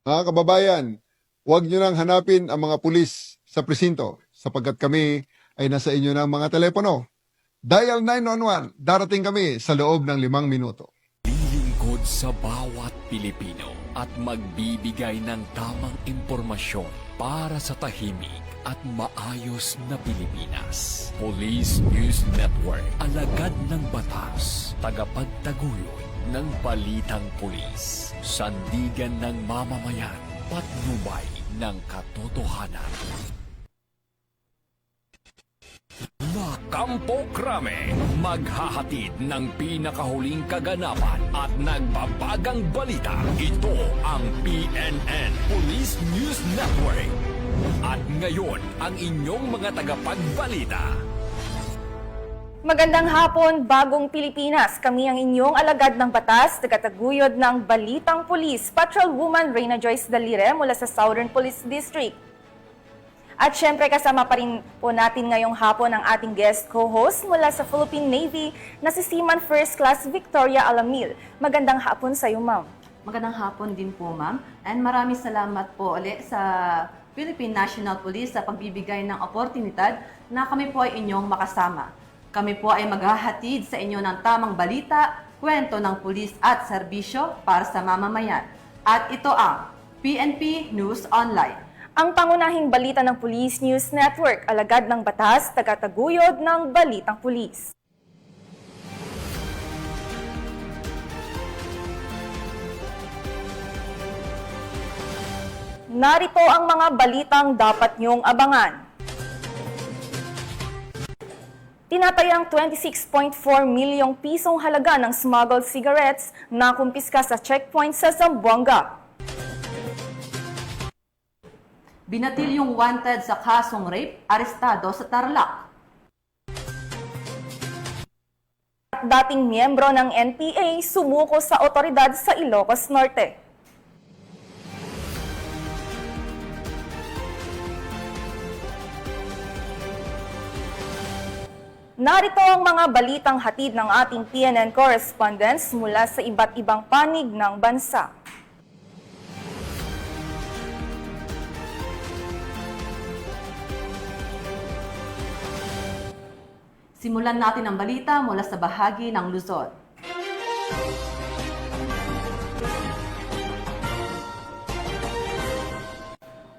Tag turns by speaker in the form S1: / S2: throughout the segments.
S1: Mga kababayan, huwag nyo nang hanapin ang mga pulis sa presinto sapagkat kami ay nasa inyo ng mga telepono. Dial 911, darating kami sa loob ng 5 minuto.
S2: Lilingkod sa bawat Pilipino at magbibigay ng tamang impormasyon para sa tahimik at maayos na Pilipinas. Police News Network, alagad ng batas, tagapagtaguyod ng balitang pulis, sandigan ng mamamayan, patnubay ng katotohanan. Kampo Krame, maghahatid ng pinakahuling kaganapan at nagbabagang balita. Ito ang PNN Police News Network. At ngayon, ang inyong mga tagapagbalita.
S3: Magandang hapon, Bagong Pilipinas. Kami ang inyong alagad ng batas, tagataguyod ng Balitang Pulis, Patrolwoman Reyna Joyce Dalire mula sa Southern Police District. At syempre kasama pa rin po natin ngayong hapon ang ating guest co-host mula sa Philippine Navy na si Seaman First Class Victoria Alamil. Magandang hapon sa iyo, ma'am.
S4: Magandang hapon din po, ma'am. And maraming salamat po ulit sa Philippine National Police sa pagbibigay ng oportunidad na kami po ay inyong makasama. Kami po ay maghahatid sa inyo ng tamang balita, kwento ng pulis at serbisyo para sa mamamayan. At ito ang PNP News Online.
S3: Ang pangunahing balita ng Police News Network, alagad ng batas, tagataguyod ng Balitang Pulis. Narito ang mga balitang dapat niyong abangan. Tinatayang 26.4 milyong pisong halaga ng smuggled cigarettes na kumpiska sa checkpoint sa Zamboanga.
S4: Binatil yung wanted sa kasong rape, arestado sa Tarlac.
S3: At dating miyembro ng NPA sumuko sa otoridad sa Ilocos Norte. Narito ang mga balitang hatid ng ating PNN correspondents mula sa iba't ibang panig ng bansa.
S4: Simulan natin ang balita mula sa bahagi ng Luzon.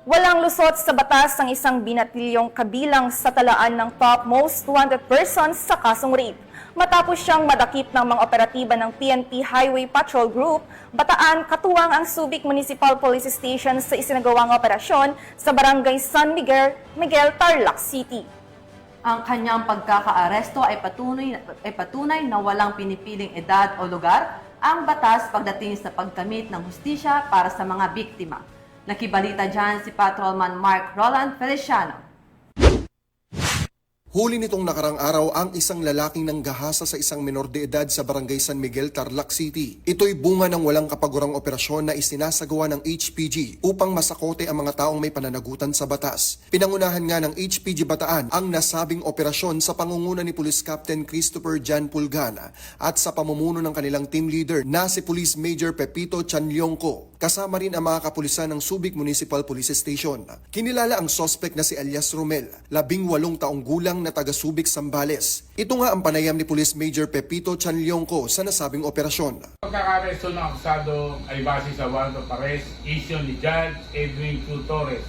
S3: Walang lusot sa batas ang isang binatilyong kabilang sa talaan ng top most wanted persons sa kasong rape. Matapos siyang madakip ng mga operatiba ng PNP Highway Patrol Group, Bataan katuwang ang Subic Municipal Police Station sa isinagawang operasyon sa Barangay San Miguel, Tarlac City.
S4: Ang kanyang pagkakaaresto ay patunay na walang pinipiling edad o lugar ang batas pagdating sa pagkamit ng hustisya para sa mga biktima. Nakibalita dyan si Patrolman Mark Roland Feliciano.
S5: Huli nitong nakarang araw ang isang lalaking nanggahasa sa isang menor de edad sa Barangay San Miguel, Tarlac City. Ito'y bunga ng walang kapagurang operasyon na isinasagawa ng HPG upang masakote ang mga taong may pananagutan sa batas. Pinangunahan nga ng HPG Bataan ang nasabing operasyon sa pangunguna ni Police Captain Christopher Jan Pulgana at sa pamumuno ng kanilang team leader na si Police Major Pepito Chanlyongco. Kasama rin ang mga kapulisan ng Subic Municipal Police Station. Kinilala ang suspect na si Elias Romel, 18 taong gulang na taga Subic, Zambales. Ito nga ang panayam ni Police Major Pepito Chanlyongco sa nasabing operasyon.
S6: Pagkakaresto ng akusado ay base sa warrant of arrest issue ni Judge Edwin Q. Torres,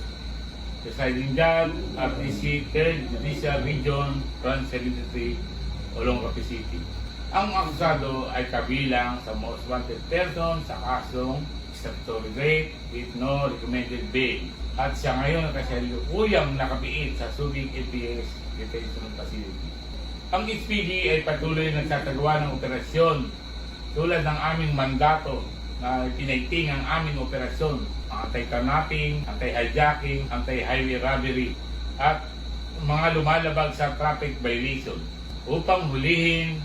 S6: presiding judge at DC 3rd Judicial Region, Branch 73, Olongapo City. Ang akusado ay kabilang sa most wanted person sa kasong statutory rape with no recommended bail. At siya ngayon kasalukuyang nakapiit sa Subic APS Detention Facility. Ang HPG ay patuloy nagsasagawa ng operasyon tulad ng aming mandato na pinaiting ang aming operasyon, ang anti-kidnapping, anti-hijacking, anti-highway robbery at mga lumalabag sa traffic violation upang hulihin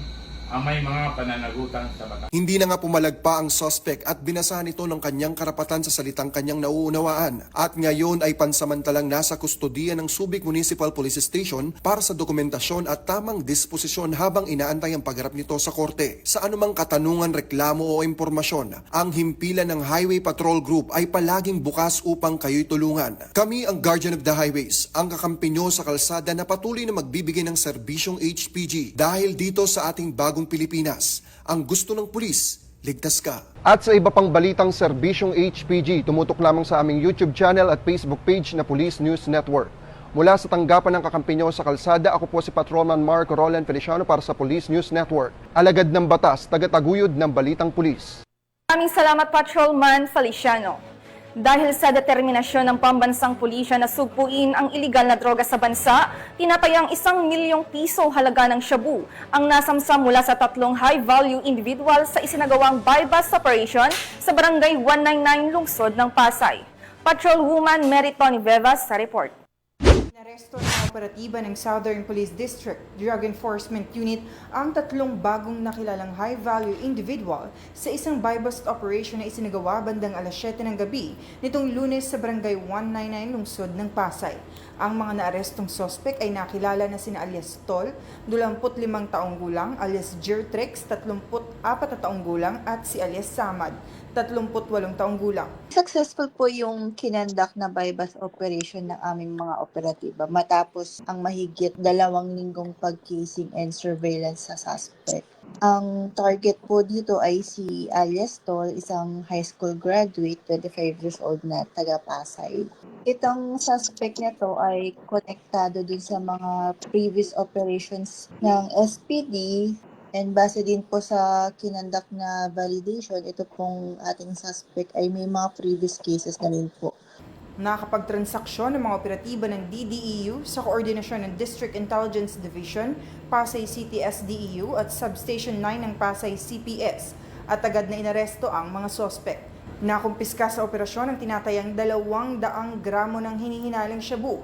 S6: ang may mga pananagutan sa batas.
S5: Hindi na nga pumalagpa ang suspect at binasahan ito ng kanyang karapatan sa salitang kanyang nauunawaan at ngayon ay pansamantalang nasa kustodiya ng Subic Municipal Police Station para sa dokumentasyon at tamang disposisyon habang inaantay ang pagharap nito sa korte. Sa anumang katanungan, reklamo o impormasyon, ang himpilan ng Highway Patrol Group ay palaging bukas upang kayo'y tulungan. Kami ang Guardian of the Highways, ang kakampi nyo sa kalsada na patuloy na magbibigay ng serbisyong HPG dahil dito sa ating bagong Pilipinas, ang gusto ng pulis, ligtas ka.
S1: At sa iba pang balitang serbisyong HPG, tumutok lamang sa aming YouTube channel at Facebook page na Police News Network. Mula sa tanggapan ng kakampi nyo sa kalsada, ako po si Patrolman Mark Roland Feliciano para sa Police News Network. Alagad ng batas, tagataguyod ng balitang pulis.
S3: Maraming salamat, Patrolman Feliciano. Dahil sa determinasyon ng pambansang pulisya na sugpuin ang iligal na droga sa bansa, tinatayang 1 milyong piso halaga ng shabu ang nasamsam mula sa 3 high-value individual sa isinagawang buy-bust operation sa Barangay 199 Lungsod ng Pasay. Patrolwoman Meritoni Vevas sa report.
S7: Inaresto ng operatiba ng Southern Police District Drug Enforcement Unit ang 3 bagong nakilalang high-value individual sa isang buy-bust operation na isinagawa bandang alas 7 ng gabi nitong Lunes sa Barangay 199 Lungsod ng Pasay. Ang mga naarestong sospek ay nakilala na sina alias Tol, 25 taong gulang, alias Jertrex, 34 na taong gulang, at si alias Samad, 38 taong gulang.
S8: Successful po yung kinandak na buy-bust operation ng aming mga operatiba matapos ang mahigit 2 linggong pag-casing and surveillance sa suspect. Ang target po dito ay si alias Tol, isang high school graduate, 25 years old na taga Pasay. Itong suspect na to ay konektado dun sa mga previous operations ng SPD. And base din po sa kinandak na validation, ito pong ating suspect ay may mga previous cases na rin po.
S7: Nakapagtransaksyon ng mga operatiba ng DDEU sa koordinasyon ng District Intelligence Division, Pasay City SDEU at Substation 9 ng Pasay CPS at agad na inaresto ang mga sospek. Nakumpiska sa operasyon ang tinatayang 200 gramo ng hinihinalang shabu.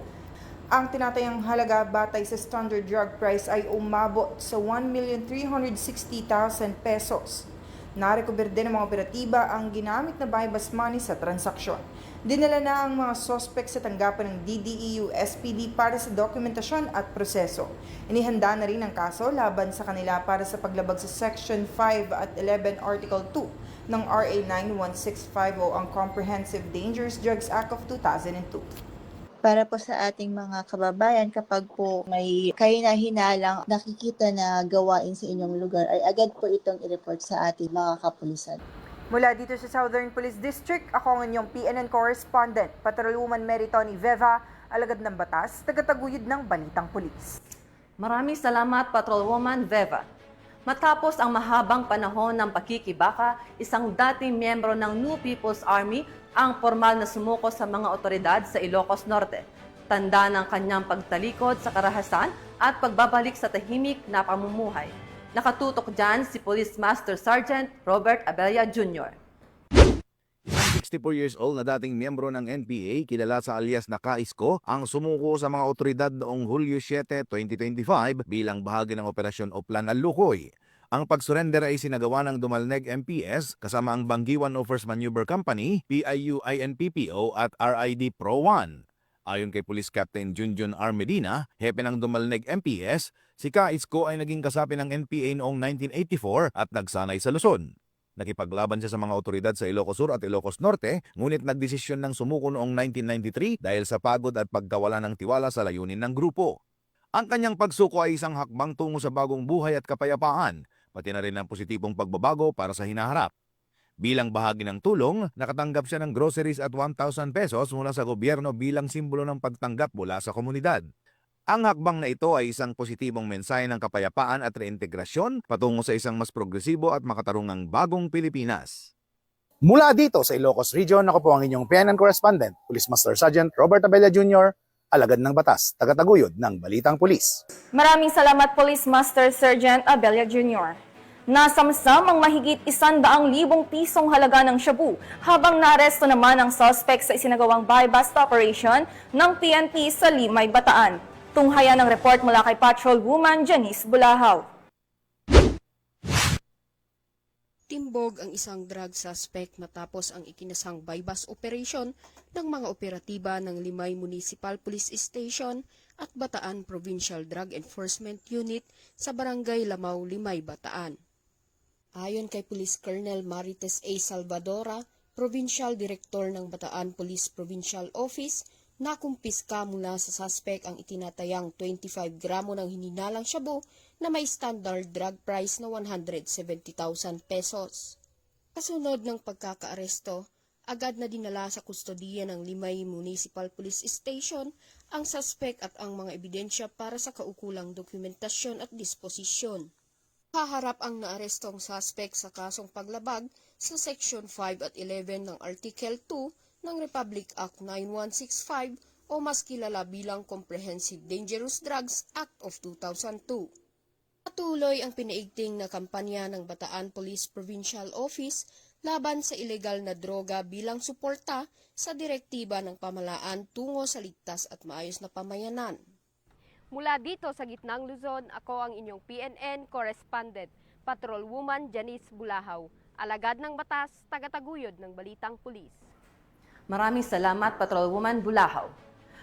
S7: Ang tinatayang halaga batay sa standard drug price ay umabot sa 1,360,000 pesos. Narecover din ng mga operatiba ang ginamit na buy-bust money sa transaksyon. Dinala na ang mga sospek sa tanggapan ng DDEU SPD para sa dokumentasyon at proseso. Inihanda na rin ang kaso laban sa kanila para sa paglabag sa Section 5 at 11 Article 2 ng RA 91650 ang Comprehensive Dangerous Drugs Act of 2002.
S8: Para po sa ating mga kababayan, kapag po may kahina-hinalang nakikita na gawain sa inyong lugar, ay agad po itong i-report sa ating mga kapulisan.
S7: Mula dito sa Southern Police District, ako ang inyong PNN correspondent, Patrolwoman Meritoni Veva, alagad ng batas, tagataguyod ng balitang pulis.
S4: Maraming salamat, Patrolwoman Veva. Matapos ang mahabang panahon ng pakikibaka, isang dating miyembro ng New People's Army ang formal na sumuko sa mga otoridad sa Ilocos Norte. Tanda ng kanyang pagtalikod sa karahasan at pagbabalik sa tahimik na pamumuhay. Nakatutok dyan si Police Master Sergeant Robert Abella Jr.
S9: Isang 64 years old na dating miyembro ng NPA, kilala sa alias na Kaisko, ang sumuko sa mga otoridad noong Hulyo 7, 2025 bilang bahagi ng Operasyon Oplan Alukoy. Ang pagsurrender ay sinagawa ng Dumalneg MPS kasama ang Bangi 101st Maneuver Company, PIU INPPO at RID Pro 1. Ayon kay Police Captain Junjun R. Medina, hepe ng Dumalneg MPS, si Kaisko ay naging kasapi ng NPA noong 1984 at nagsanay sa Luzon. Nakipaglaban siya sa mga otoridad sa Ilocos Sur at Ilocos Norte, ngunit nagdesisyon ng sumuko noong 1993 dahil sa pagod at pagkawala ng tiwala sa layunin ng grupo. Ang kanyang pagsuko ay isang hakbang tungo sa bagong buhay at kapayapaan, pati na rin ang positibong pagbabago para sa hinaharap. Bilang bahagi ng tulong, nakatanggap siya ng groceries at 1,000 pesos mula sa gobyerno bilang simbolo ng pagtanggap mula sa komunidad. Ang hakbang na ito ay isang positibong mensahe ng kapayapaan at reintegrasyon patungo sa isang mas progresibo at makatarungang bagong Pilipinas.
S10: Mula dito sa Ilocos Region, ako po ang inyong PNN correspondent, Police Master Sergeant Robert Abella Jr., alagad ng batas, tagataguyod ng Balitang Pulis.
S3: Maraming salamat, Police Master Sergeant Abella Jr. Nasamsam ang mahigit 100,000 pisong halaga ng shabu habang naaresto naman ang suspect sa isinagawang buy-bust operation ng PNP sa Limay, Bataan. Tunghayan ang report mula kay Patrolwoman Janice Bulahaw.
S11: Timbog ang isang drug suspect matapos ang ikinasang bypass operation ng mga operatiba ng Limay Municipal Police Station at Bataan Provincial Drug Enforcement Unit sa Barangay Lamao, Limay, Bataan. Ayon kay Police Colonel Marites A. Salvadora, Provincial Director ng Bataan Police Provincial Office, nakumpiska mula sa suspect ang itinatayang 25 gramo ng hininalang shabu na may standard drug price na 170,000 pesos. Kasunod ng pagkakaaresto, agad na dinala sa kustodiya ng Limay Municipal Police Station ang suspect at ang mga ebidensya para sa kaukulang dokumentasyon at disposisyon. Haharap ang naarestong suspect sa kasong paglabag sa Section 5 at 11 ng Article 2 ng Republic Act 9165 o mas kilala bilang Comprehensive Dangerous Drugs Act of 2002. Patuloy ang pinaigting na kampanya ng Bataan Police Provincial Office laban sa ilegal na droga bilang suporta sa direktiba ng pamahalaan tungo sa ligtas at maayos na pamayanan.
S12: Mula dito sa gitnang Luzon, ako ang inyong PNN correspondent, Patrolwoman Janice Bulahaw, alagad ng batas, tagataguyod ng Balitang Pulis.
S4: Maraming salamat, Patrolwoman Bulahaw.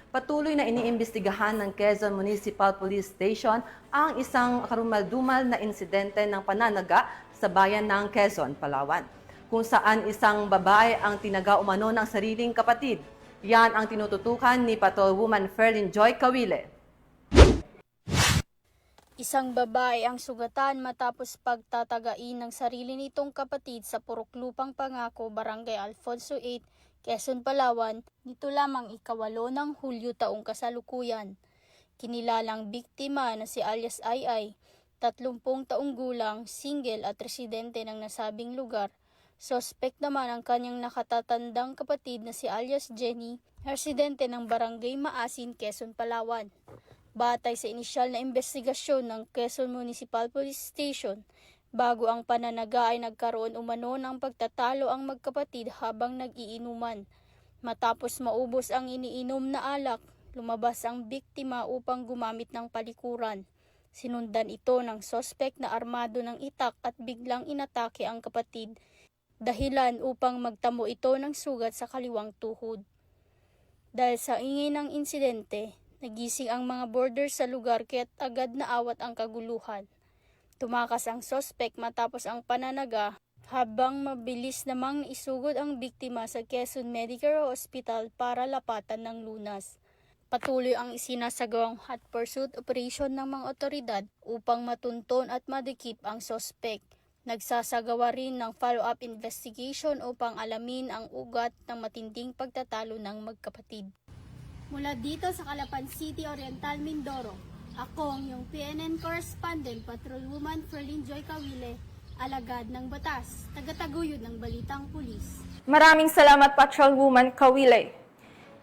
S4: Patuloy na iniimbestigahan ng Quezon Municipal Police Station ang isang karumaldumal na insidente ng pananaga sa bayan ng Quezon, Palawan, kung saan isang babae ang tinaga umano ng sariling kapatid. Yan ang tinututukan ni Patrolwoman Ferlin Joy Kawile.
S13: Isang babae ang sugatan matapos pagtatagain ng sarili nitong kapatid sa Purok Lupang Pangako, Barangay Alfonso 8, Quezon, Palawan, nito lamang ika-8 ng Hulyo taong kasalukuyan. Kinilalang biktima na si alias Ay, 30 taong gulang, single at residente ng nasabing lugar. Suspect naman ang kanyang nakatatandang kapatid na si alias Jenny, residente ng Barangay Maasin, Quezon, Palawan. Batay sa inisyal na investigasyon ng Quezon Municipal Police Station, bago ang pananaga ay nagkaroon umano ng pagtatalo ang magkapatid habang nag-iinuman. Matapos maubos ang iniinom na alak, lumabas ang biktima upang gumamit ng palikuran. Sinundan ito ng sospek na armado ng itak at biglang inatake ang kapatid, dahilan upang magtamo ito ng sugat sa kaliwang tuhod. Dahil sa ingay ng insidente, nagising ang mga boarders sa lugar kaya't agad na awat ang kaguluhan. Tumakas ang sospek matapos ang pananaga habang mabilis namang isugod ang biktima sa Quezon Medical Hospital para lapatan ng lunas. Patuloy ang isinasagawang hot pursuit operation ng mga otoridad upang matunton at madikip ang sospek. Nagsasagawa rin ng follow-up investigation upang alamin ang ugat ng matinding pagtatalo ng magkapatid.
S14: Mula dito sa Calapan City, Oriental, Mindoro, ako ang iyong PNN correspondent, Patrolwoman Ferlin Joy Kawile, alagad ng batas, tagataguyod ng Balitang Pulis.
S3: Maraming salamat, Patrolwoman Kawile.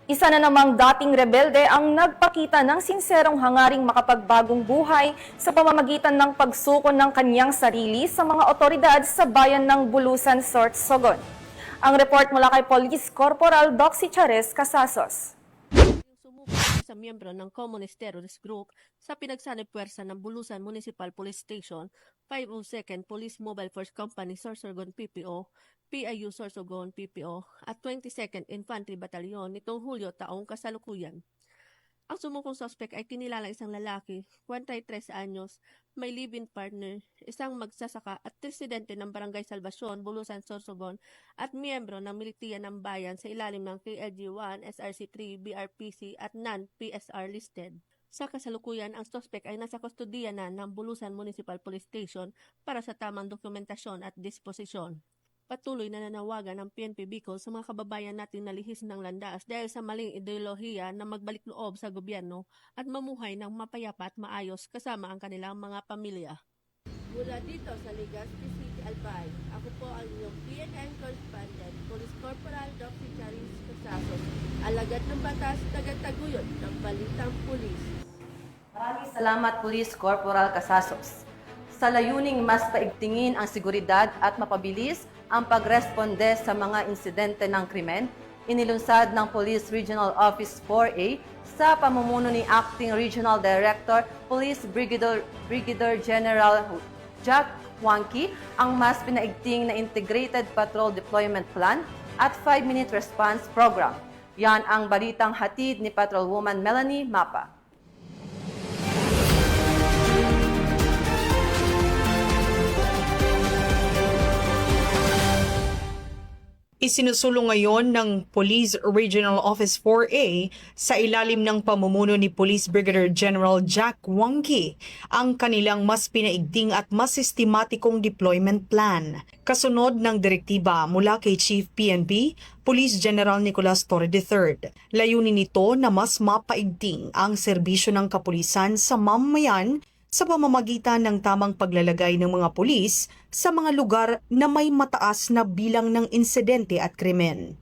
S3: Isa na namang dating rebelde ang nagpakita ng sinserong hangaring makapagbagong buhay sa pamamagitan ng pagsukon ng kanyang sarili sa mga otoridad sa bayan ng Bulusan, Sorsogon. Ang report mula kay Police Corporal Doxy Chares Casasos.
S15: Sa miyembro ng Communist Terrorist Group sa pinagsanib puwersa ng Bulusan Municipal Police Station, 502nd Police Mobile Force Company, Sorsogon PPO, PIU Sorsogon PPO, at 22nd Infantry Battalion nitong Hulyo taong kasalukuyan. Ang sumukong suspect ay kinilalang isang lalaki, 43 anyos, may live-in partner, isang magsasaka at residente ng Barangay Salvacion, Bulusan, Sorsogon at miyembro ng Militiya ng Bayan sa ilalim ng KLG-1, SRC-3, BRPC at non-PSR listed. Sa kasalukuyan, ang suspect ay nasa kustodiya na ng Bulusan Municipal Police Station para sa tamang dokumentasyon at disposisyon. Patuloy na nanawagan ng PNP Bicol sa mga kababayan nating nalihis ng landas dahil sa maling ideolohiya na magbalik loob sa gobyerno at mamuhay ng mapayapa at maayos kasama ang kanilang mga pamilya.
S16: Mula dito sa Legazpi City, Albay, ako po ang inyong PNN correspondent, Police Corporal Doxy Charis Casasos, alagad ng batas, tagataguyod ng Balitang Pulis.
S4: Maraming salamat, Police Corporal Casasos. Sa layuning mas paigtingin ang seguridad at mapabilis ang pagresponde sa mga insidente ng krimen, inilunsad ng Police Regional Office 4A sa pamumuno ni Acting Regional Director, Police Brigadier General Jack Wangki, ang mas pinaigting na Integrated Patrol Deployment Plan at 5-minute response program. Yan ang balitang hatid ni Patrolwoman Melanie Mapa.
S17: Isinusulong ngayon ng Police Regional Office 4A sa ilalim ng pamumuno ni Police Brigadier General Jack Wangki ang kanilang mas pinaigting at mas sistematikong deployment plan. Kasunod ng direktiba mula kay Chief PNP, Police General Nicolas Torre III. Layunin nito na mas mapaigting ang serbisyo ng kapulisan sa mamamayan sa pamamagitan ng tamang paglalagay ng mga pulis sa mga lugar na may mataas na bilang ng insidente at krimen.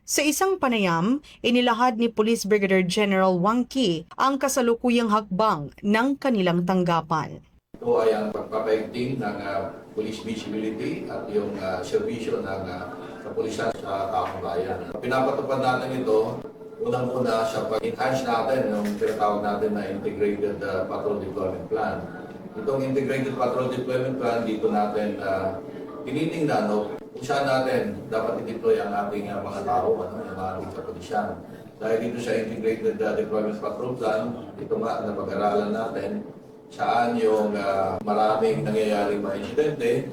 S17: Sa isang panayam, inilahad ni Police Brigadier General Wangki ang kasalukuyang hakbang ng kanilang tanggapan.
S18: Ito ay ang pagpapaigting ng police visibility at yung serbisyo ng kapulisan sa taong bayan. Pinapatupad natin ito unang-una sa pag-enhance natin yung tinatawag natin na Integrated Patrol Deployment Plan. Itong Integrated Patrol Deployment Plan, dito natin tinitingnan kung saan natin dapat i-deploy ang ating mga tao, yung ating kapulisan. Dahil dito sa Integrated Deployment Patrol Plan, ito nga na pag-aralan natin saan yung maraming nangyayaring mga insidente,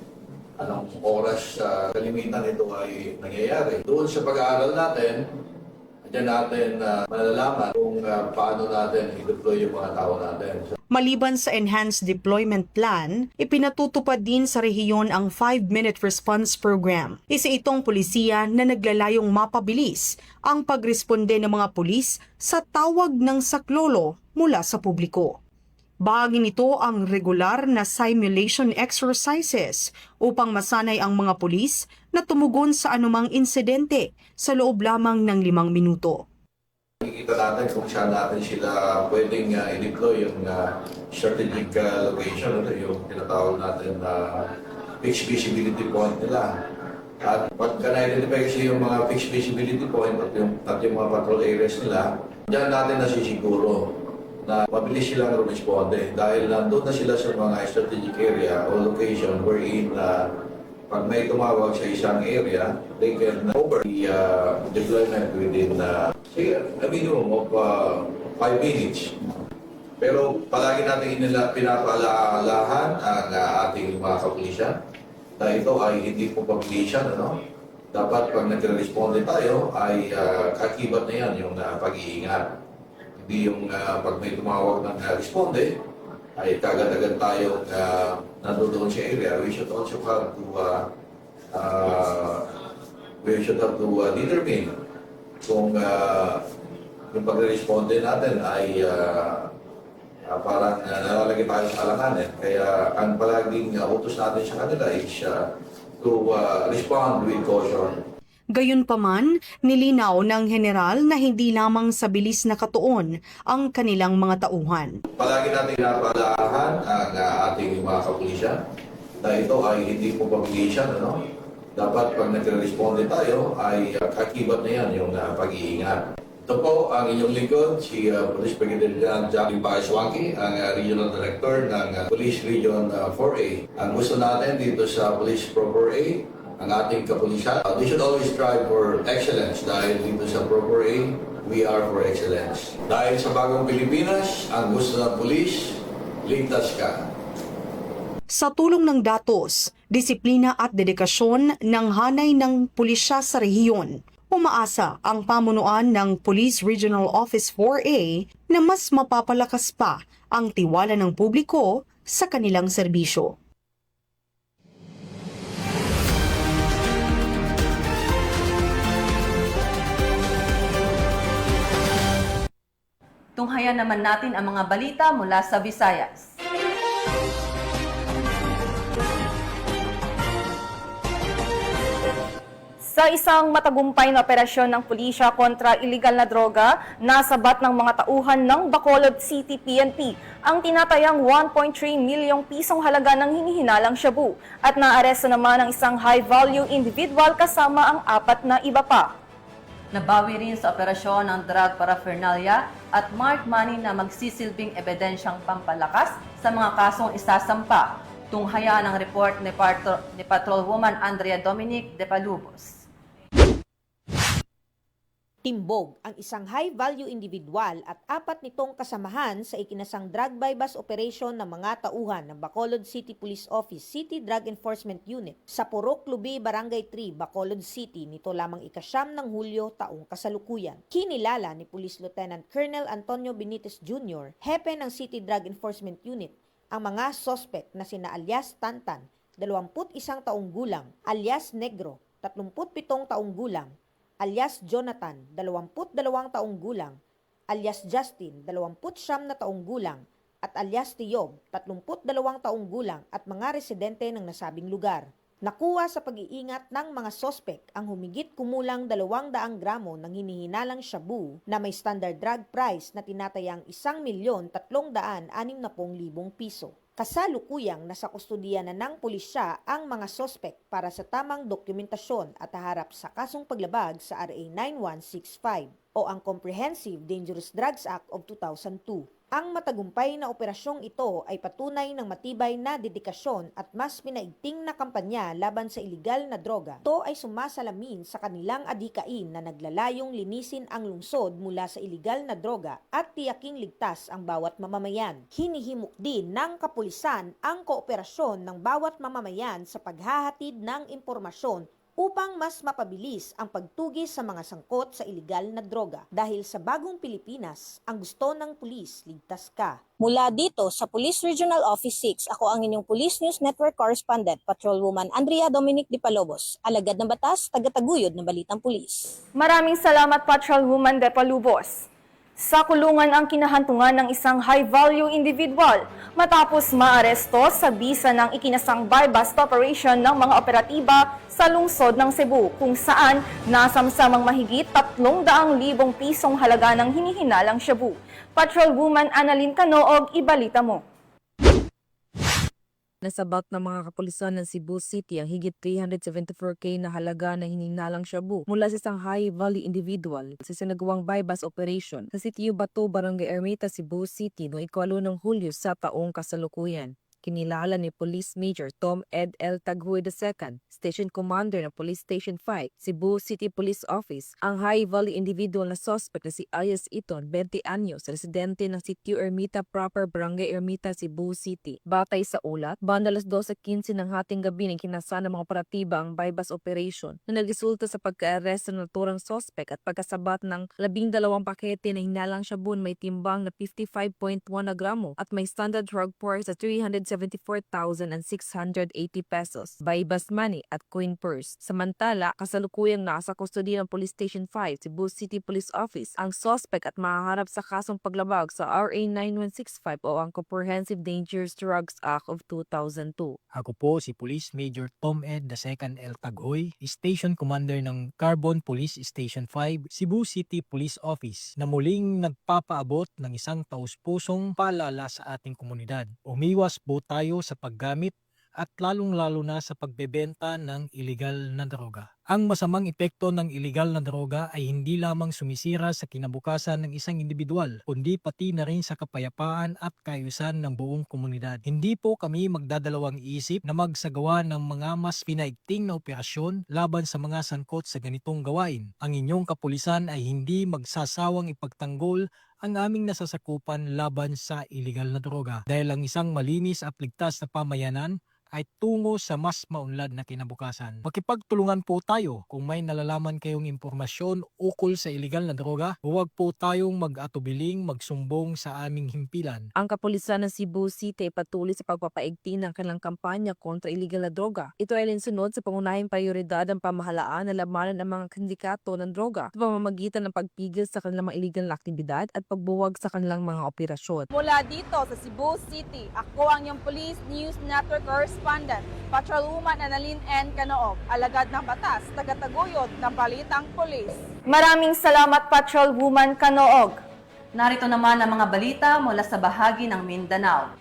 S18: anong oras kalimitan ito ay nangyayari. Doon sa pag-aaral natin, diyan natin malalaman kung paano natin i-deploy yung mga tao natin.
S17: Maliban sa Enhanced Deployment Plan, ipinatutupad din sa rehiyon ang 5-minute response program. Isa itong pulisiya na naglalayong mapabilis ang pagresponde ng mga pulis sa tawag ng saklolo mula sa publiko. Bahagi nito ang regular na simulation exercises upang masanay ang mga pulis na tumugon sa anumang insidente sa loob lamang ng 5 minuto.
S18: Nakikita natin kung saan natin sila pwedeng i-deploy yung strategic location, yung tinatawag natin na fixed visibility point nila. At pagka na-identify kasi yung mga fixed visibility point at yung mga patrol areas nila, diyan natin nasisiguro na mabilis silang responde dahil nandun na sila sa mga strategic area o location wherein pag may tumawag sa isang area, they can over the deployment within a minimum of 5 minutes. Pero palagi natin pinapaalalahan ang ating mga kapulisan na ito ay hindi po pabilisan. Dapat pag nagre-responde tayo ay kakibat na yan yung pag-iingat. Hindi yung pag may tumawag ng responde, ay kagad-agad tayong nandoon sa area. We should also have to determine kung yung pag-responde natin ay parang nalalagay tayo sa alanganin. Kaya ang palaging utos natin sa kanila is to respond with caution.
S17: Gayunpaman, nilinaw ng general na hindi lamang sa bilis na katuon ang kanilang mga tauhan.
S18: Palagi natin pinapaalalahan ang ating mga kapulisan na ito ay hindi po pabilisan. Dapat pag nagre-responde tayo ay kakibat na yan yung pag-iingat. Ito po ang inyong lingkod, si Police Brigadier General Jack Wangki, ang Regional Director ng Police Region 4A. Ang gusto natin dito sa Police Pro 4A, ang ating kapulisan, we should always strive for excellence dahil dito sa Pro 4A, we are for excellence. Dahil sa bagong Pilipinas, ang gusto ng pulis, ligtas ka.
S17: Sa tulong ng datos, disiplina at dedikasyon ng hanay ng pulisya sa rehiyon, umaasa ang pamunuan ng Police Regional Office 4A na mas mapapalakas pa ang tiwala ng publiko sa kanilang serbisyo.
S4: Tunghayan naman natin ang mga balita mula sa Visayas.
S3: Sa isang matagumpay na operasyon ng pulisya kontra iligal na droga, nasabat ng mga tauhan ng Bacolod City PNP ang tinatayang 1.3 milyong pisong halaga ng hinihinalang shabu at naaresto naman ang isang high-value individual kasama ang 4 na iba pa.
S4: Nabawi rin sa operasyon ng drug paraphernalia at marked money na magsisilbing ebidensyang pampalakas sa mga kasong isasampa. Tunghaya ng report ni Patrolwoman Andrea Dominic de Palubos.
S19: Timbog ang isang high-value individual at 4 nitong kasamahan sa ikinasang drug bypass operation ng mga tauhan ng Bacolod City Police Office City Drug Enforcement Unit sa Purok Lubi, Barangay 3, Bacolod City nito lamang ika-9 ng Hulyo taong kasalukuyan. Kinilala ni Police Lieutenant Colonel Antonio Benitez Jr., hepe ng City Drug Enforcement Unit, ang mga sospek na sina alias Tantan, 21 taong gulang, alias Negro, 37 taong gulang, alias Jonathan, 22 taong gulang, alias Justin, 29 na taong gulang, at alias Tiob, 32 taong gulang at mga residente ng nasabing lugar. Nakuha sa pag-iingat ng mga sospek ang humigit kumulang 200 gramo ng hinihinalang shabu na may standard drug price na tinatayang 1,360,000 piso. Kasalukuyang nasa kustudiya na ng pulisya ang mga sospek para sa tamang dokumentasyon at haharap sa kasong paglabag sa RA 9165 o ang Comprehensive Dangerous Drugs Act of 2002. Ang matagumpay na operasyong ito ay patunay ng matibay na dedikasyon at mas pinaigting na kampanya laban sa iligal na droga. Ito ay sumasalamin sa kanilang adhikain na naglalayong linisin ang lungsod mula sa iligal na droga at tiyaking ligtas ang bawat mamamayan. Hinihimok din ng kapulisan ang kooperasyon ng bawat mamamayan sa paghahatid ng impormasyon upang mas mapabilis ang pagtugis sa mga sangkot sa iligal na droga. Dahil sa bagong Pilipinas, ang gusto ng pulis, ligtas ka.
S20: Mula dito sa Police Regional Office 6, ako ang inyong Police News Network Correspondent, Patrolwoman Andrea Dominic de Palubos, alagad ng batas, tagataguyod ng Balitang Pulis.
S3: Maraming salamat, Patrolwoman de Palubos. Sa kulungan ang kinahantungan ng isang high-value individual matapos maaresto sa bisa ng ikinasang buy-bust operation ng mga operatiba sa lungsod ng Cebu kung saan nasamsamang mahigit 300,000 pisong halaga ng hinihinalang shabu. Patrolwoman Annalyn Canoog, ibalita mo.
S21: Nasabak ng mga kapulisan ng Cebu City ang higit 374K na halaga na hininalang shabu mula sa isang high-value individual sa sinagawang buy-bust operation sa Sitio Bato, Barangay Ermita, Cebu City noong 8 ng Hulyo sa taong kasalukuyan. Kinilala ni Police Major Tom Ed L. Taghoy II, Station Commander ng Police Station 5, Cebu City Police Office, ang high-value individual na suspect na si Alias Iton, 20 anyos, residente ng Sitio Ermita Proper, Barangay Ermita, Cebu City. Batay sa ulat, bandalas 12:15 ng hating gabi ng kinasa ng mga operatiba ang buy-bust operation na nagresulta sa pagka-aresto ng naturang suspect at pagkasabat ng 12 pakete na hinalang shabu may timbang na 55.1 na gramo at may standard drug price sa 374,680 pesos, buy-bust money at coin purse. Samantala, kasalukuyang nasa kustodiya ng Police Station 5, Cebu City Police Office, ang suspect at mahaharap sa kasong paglabag sa RA 9165 o ang Comprehensive Dangerous Drugs Act of 2002.
S22: Ako po si Police Major Tom Ed II L. Taghoy, Station Commander ng Carbon Police Station 5, Cebu City Police Office, na muling nagpapaabot ng isang taus-pusong paalala sa ating komunidad. Umiwas po tayo sa paggamit at lalong-lalo na sa pagbebenta ng iligal na droga. Ang masamang epekto ng iligal na droga ay hindi lamang sumisira sa kinabukasan ng isang individual, kundi pati na rin sa kapayapaan at kaayusan ng buong komunidad. Hindi po kami magdadalawang isip na magsagawa ng mga mas pinaigting na operasyon laban sa mga sangkot sa ganitong gawain. Ang inyong kapulisan ay hindi magsasawang ipagtanggol ang aming nasasakupan laban sa iligal na droga dahil ang isang malinis at ligtas na pamayanan ay tungo sa mas maunlad na kinabukasan. Makipagtulungan po tayo kung may nalalaman kayong impormasyon ukol sa iligal na droga, huwag po tayong mag-atubiling magsumbong sa aming himpilan.
S21: Ang kapulisan ng Cebu City ay patuloy sa pagpapaigting ng kanilang kampanya kontra iligal na droga. Ito ay linsunod sa pangunahing prioridad ng pamahalaan na labanan ang mga sindikato ng droga sa pamamagitan ng pagpigil sa kanilang mga iligal na aktibidad at pagbuwag sa kanilang mga operasyon.
S23: Mula dito sa Cebu City, ako ang iyong Police News Network Correspondent, Patrolwoman Annalyn N. Canoog, alagad ng batas, tagataguyod ng Balitang Pulis.
S3: Maraming salamat, Patrolwoman Canoog.
S4: Narito naman ang mga balita mula sa bahagi ng Mindanao.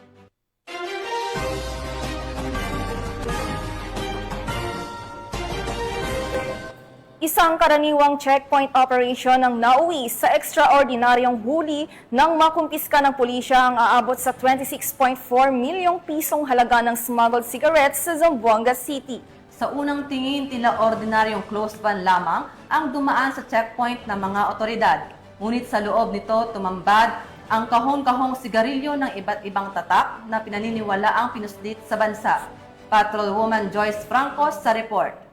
S3: Isang karaniwang checkpoint operation ang nauwi sa ekstraordinaryong huli ng makumpiska ng pulisya ang aabot sa 26.4 milyong pisong halaga ng smuggled cigarettes sa Zamboanga City.
S4: Sa unang tingin, tila ordinaryong closed van lamang ang dumaan sa checkpoint ng mga otoridad. Ngunit sa loob nito, tumambad ang kahong-kahong sigarilyo ng iba't ibang tatak na pinaniniwala ang pinuslit sa bansa. Patrolwoman Joyce Franco sa report.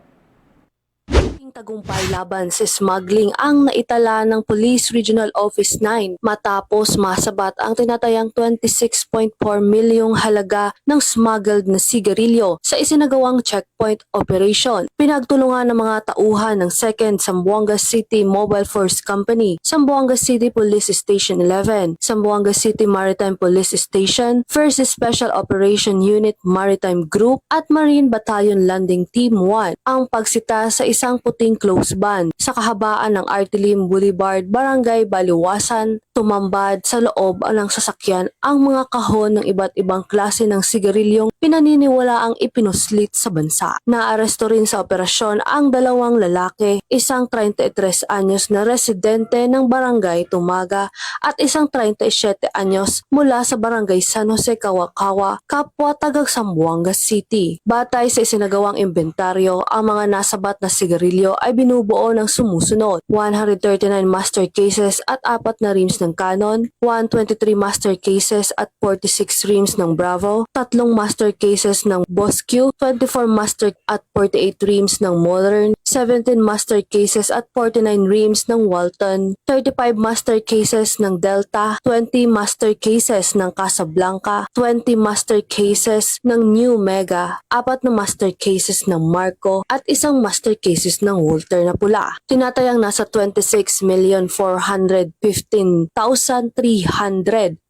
S2: Tagumpay laban sa smuggling ang naitala ng Police Regional Office 9 matapos masabat ang tinatayang 26.4 milyong halaga ng smuggled na sigarilyo sa isinagawang checkpoint operation. Pinagtulungan ng mga tauhan ng 2nd Zamboanga City Mobile Force Company, Zamboanga City Police Station 11, Zamboanga City Maritime Police Station, 1st Special Operation Unit Maritime Group at Marine Battalion Landing Team 1 ang pagsita sa isang puting close van sa kahabaan ng Artilim Boulevard, Barangay Baliwasan. Tumambad sa loob ng sasakyan ang mga kahon ng iba't ibang klase ng sigarilyong pinaniniwala ang ipinuslit sa bansa. Naaresto rin sa operasyon ang dalawang lalaki, isang 33 anyos na residente ng Barangay Tumaga at isang 37 anyos mula sa Barangay San Jose, Kawakawa, kapwa taga Zamboanga City. Batay sa isinagawang inventaryo, ang mga nasabat na sigarilyo ay binubuo ng sumusunod: 139 master cases at 4 na rims ng Canon, 123 master cases at 46 rims ng Bravo, 3 master cases ng Bosque, 24 master at 48 rims ng Modern, 17 master cases at 49 rims ng Walton, 35 master cases ng Delta, 20 master cases ng Casablanca, 20 master cases ng New Mega, 4 na master cases ng Marco at isang master cases ng Walter na pula. Tinatayang nasa 26,415,300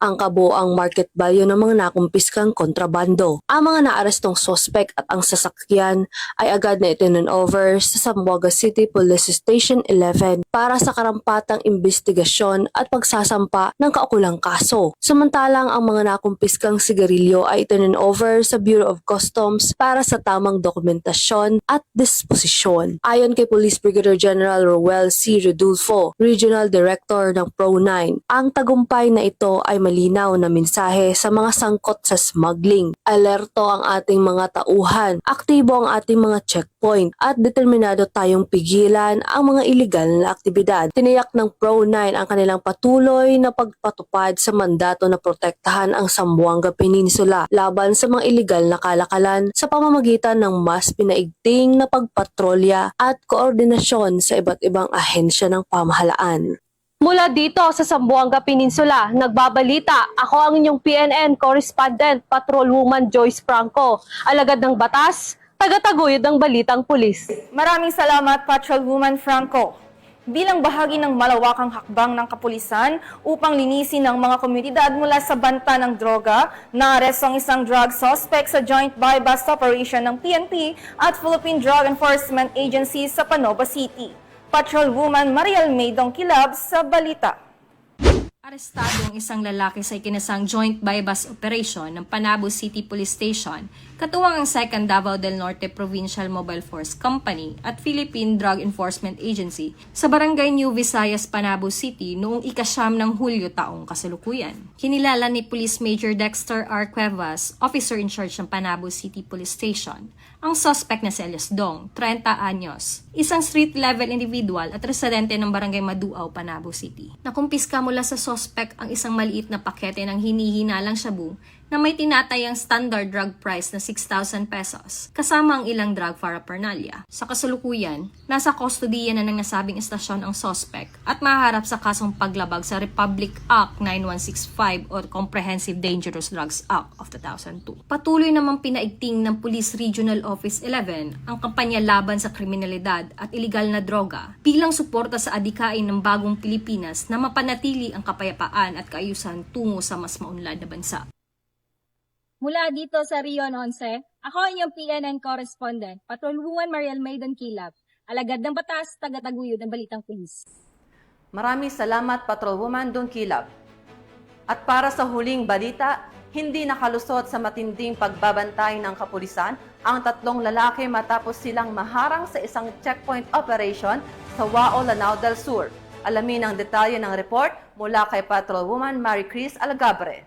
S2: ang kabuoang market value ng mga nakumpiskang kontrabando. Ang mga naarestong sospek at ang sasakyan ay agad na itinurnover sa Zamboanga City Police Station 11 para sa karampatang investigasyon at pagsasampa ng kaukulang kaso. Samantalang ang mga nakumpiskang sigarilyo ay itinurnover sa Bureau of Customs para sa tamang dokumentasyon at disposisyon. Ayon kay Police Brigadier General Roel C. Rodulfo, Regional Director ng Pro9, ang tagumpay na ito ay malinaw na mensahe sa mga sangkot sa smuggling. Alerto ang ating mga tauhan, aktibo ang ating mga checkpoint at determinado tayong pigilan ang mga iligal na aktibidad. Tiniyak ng Pro9 ang kanilang patuloy na pagpatupad sa mandato na protektahan ang Zamboanga Peninsula laban sa mga iligal na kalakalan sa pamamagitan ng mas pinaigting na pagpatrolya at koordinasyon sa iba't ibang ahensya ng pamahalaan.
S5: Mula dito sa Zamboanga Peninsula, nagbabalita ako ang inyong PNN correspondent, Patrolwoman Joyce Franco, alagad ng batas, tagataguyod ng balitang pulis.
S3: Maraming salamat, Patrolwoman Franco. Bilang bahagi ng malawakang hakbang ng kapulisan upang linisin ang mga komunidad mula sa banta ng droga, naaresto ang isang drug suspect sa joint buy-bust operation ng PNP at Philippine Drug Enforcement Agency sa Panova City. Patrolwoman Mariel Maydong Kilab sa balita.
S6: Arestado ang isang lalaki sa ikinasang joint buy-bust operation ng Panabo City Police Station, katuwang ang 2nd Davao del Norte Provincial Mobile Force Company at Philippine Drug Enforcement Agency sa Barangay New Visayas, Panabo City noong ika-9 ng Hulyo taong kasalukuyan. Kinilala ni Police Major Dexter R. Cuevas, officer in charge ng Panabo City Police Station, ang suspect na si Elias Dong, 30 anyos, isang street-level individual at residente ng Barangay Maduaw, Panabo City. Nakumpiska mula sa suspect ang isang maliit na pakete ng hinihinalang shabu na may tinatayang standard drug price na 6,000 pesos, kasama ang ilang drug paraphernalia. Sa kasalukuyan, nasa kustodiya na ng nasabing istasyon ang suspect at maharap sa kasong paglabag sa Republic Act 9165 o Comprehensive Dangerous Drugs Act of 2002. Patuloy namang pinaigting ng Police Regional Office 11 ang kampanya laban sa kriminalidad at iligal na droga bilang suporta sa adikain ng bagong Pilipinas na mapanatili ang kapayapaan at kaayusan tungo sa mas maunlad na bansa.
S5: Mula dito sa Rion 11, ako ang inyong PNN correspondent, Patrolwoman Mariel Maydon Kilab, alagad ng batas, tagataguyod ng balitang pulis.
S4: Maraming salamat, Patrolwoman Don Kilab. At para sa huling balita, Hindi nakalusot sa matinding pagbabantay ng kapulisan ang 3 lalaki matapos silang maharang sa isang checkpoint operation sa Wao, Lanao del Sur. Alamin ang detalye ng report mula kay Patrolwoman Marie Chris Algabre.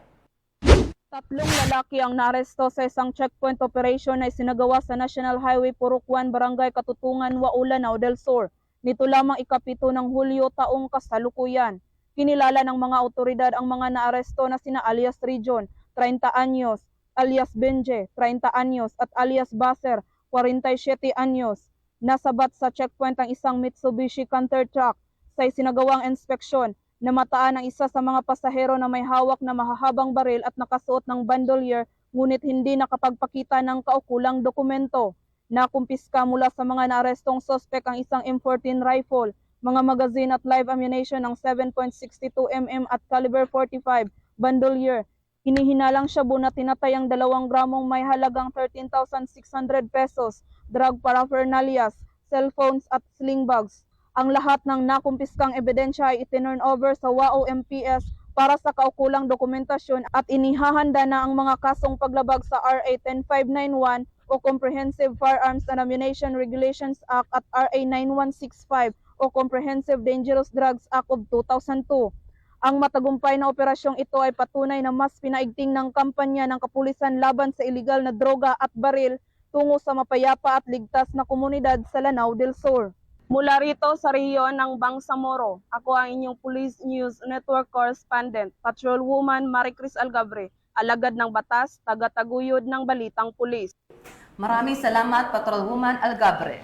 S23: 3 lalaki ang naaresto sa isang checkpoint operation na isinagawa sa National Highway Purok 1, Barangay Katutungan, Wao, Lanao del Sur. Nito lamang ika-7 ng Hulyo taong kasalukuyan. Kinilala ng mga otoridad ang mga naaresto na sina alias Region, 30 anyos, alias Benje, 30 anyos at alias Baser, 47 anyos. Nasabat sa checkpoint ang isang Mitsubishi Canter truck sa isinagawang inspeksyon. Namataan ang isa sa mga pasahero na may hawak na mahahabang baril at nakasuot ng bandolier ngunit hindi nakapagpakita ng kaukulang dokumento. Nakumpiska mula sa mga naarestong sospek ang isang M14 rifle, mga magazine at live ammunition ng 7.62 mm at caliber 45, bandolier. Hinihinalang shabu na tinatayang 2 gramong may halagang 13,600 pesos, drug paraphernalias, cellphones at sling bags. Ang lahat ng nakumpiskang ebidensya ay itinurn over sa WAO MPS para sa kaukulang dokumentasyon at inihahanda na ang mga kasong paglabag sa RA 10591 o Comprehensive Firearms and Ammunition Regulations Act at RA 9165 o Comprehensive Dangerous Drugs Act of 2002. Ang matagumpay na operasyong ito ay patunay na mas pinaigting ng kampanya ng kapulisan laban sa iligal na droga at baril tungo sa mapayapa at ligtas na komunidad sa Lanao del Sur. Mula rito sa rehiyon ng Bangsamoro, ako ang inyong Police News Network Correspondent, Patrolwoman Marie Chris Algabre, alagad ng batas, taga-taguyod ng balitang pulis.
S4: Maraming salamat, Patrolwoman Algabre.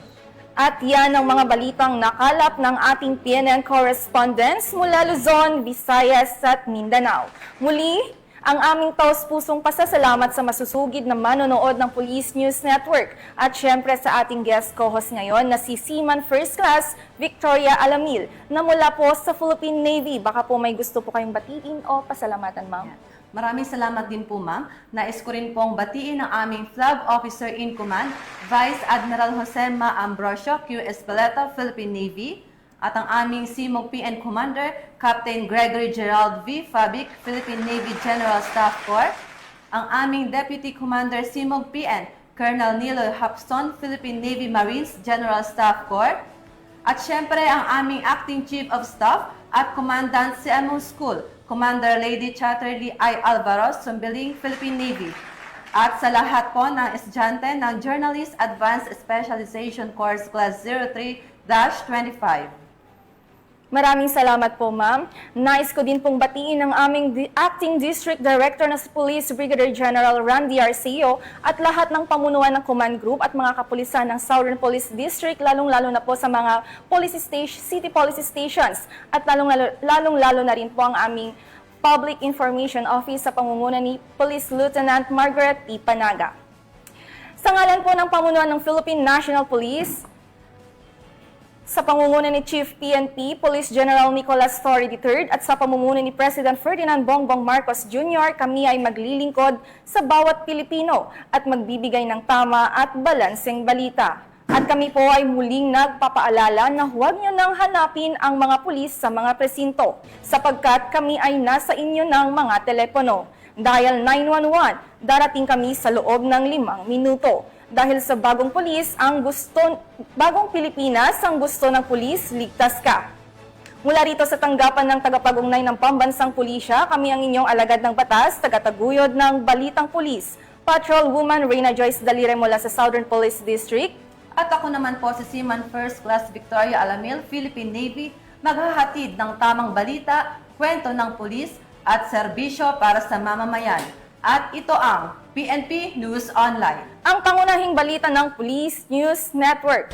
S3: At yan ang mga balitang nakalap ng ating PNN correspondents mula Luzon, Visayas at Mindanao. Muli, ang aming taos-pusong pasasalamat sa masusugid na manonood ng Police News Network at syempre sa ating guest co-host ngayon na si Seaman First Class Victoria Alamil na mula po sa Philippine Navy. Baka po may gusto po kayong batiin o pasalamatan, ma'am.
S4: Maraming salamat din po, ma'am. Nais ko rin pong batiin ang aming Flag Officer in Command, Vice Admiral Jose Ma Ambrosio, Q. Espeleta, Philippine Navy, at ang aming Simog PN Commander, Captain Gregory Gerald V. Fabic, Philippine Navy General Staff Corps, ang aming Deputy Commander Simog PN, Colonel Niloy Hapson, Philippine Navy Marines General Staff Corps, at syempre ang aming Acting Chief of Staff at Commandant CMO School, Commander Lady Chatterley I. Alvaros, Sumbiling, Philippine Navy. At sa lahat po ng estudyante ng Journalist Advanced Specialization Course Class 03-25.
S3: Maraming salamat po, ma'am. Nais ko din pong batiin ang aming Acting District Director na si Police Brigadier General Randy Arceo at lahat ng pamunuan ng Command Group at mga kapulisan ng Southern Police District, lalong-lalo na po sa mga city police stations at lalong-lalo na rin po ang aming Public Information Office sa pangunguna ni Police Lieutenant Margaret T. Panaga. Sa ngalan po ng pamunuan ng Philippine National Police, sa pangunguna ni Chief PNP, Police General Nicolas Torre III at sa pamumuno ni President Ferdinand Bongbong Marcos Jr., kami ay maglilingkod sa bawat Pilipino at magbibigay ng tama at balanseng balita. At kami po ay muling nagpapaalala na huwag nyo nang hanapin ang mga pulis sa mga presinto sapagkat kami ay nasa inyo ng mga telepono. Dial 911, darating kami sa loob ng 5 minuto. Dahil sa bagong Pilipinas, ang gusto ng pulis, ligtas ka. Mula rito sa tanggapan ng tagapag-ugnay ng Pambansang Pulisya, kami ang inyong alagad ng batas, tagataguyod ng Balitang Pulis, Patrolwoman Reyna Joyce Dalire mula sa Southern Police District.
S4: At ako naman po si Seaman First Class Victoria Alamil, Philippine Navy, maghahatid ng tamang balita, kwento ng pulis at serbisyo para sa mamamayan. At ito ang PNP News Online,
S3: ang pangunahing balita ng Police News Network.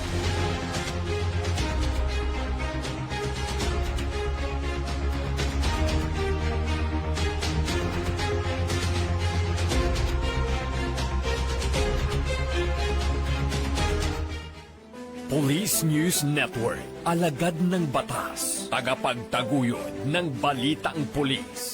S1: Police News Network, alagad ng batas, tagapagtaguyod ng balitang pulis.